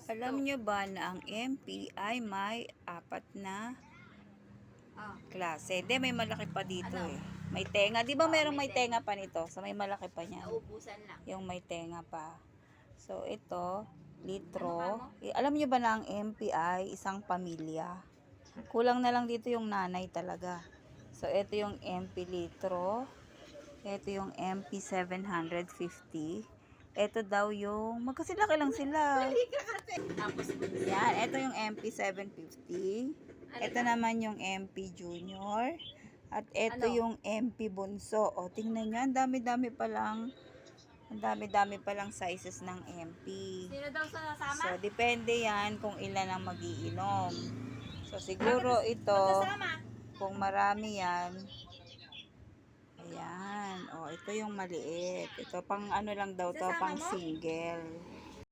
Alam nyo ba na ang MP ay may 4 na klase? Hindi, may malaki pa dito eh. May tenga. Di ba merong may tenga pa nito? So, may malaki pa niyan. Naubusan lang. Yung may tenga pa. So, ito, litro. Alam nyo ba na ang MP ay isang pamilya? Kulang na lang dito yung nanay talaga. So, ito yung MP litro. Ito yung MP 750. Ito daw yung, magkasilaki lang sila. Tapos, Yan, ito yung MP 750. Ito naman yung MP Junior. At ito yung MP Bunso. O, tingnan nyo, ang dami-dami palang sizes ng MP. sino daw sa nasama? So, depende yan kung ilan ang magiinom. So, siguro ito, kung marami yan, ayan. O, ito yung maliit. Ito, pang ano lang daw to, pang single.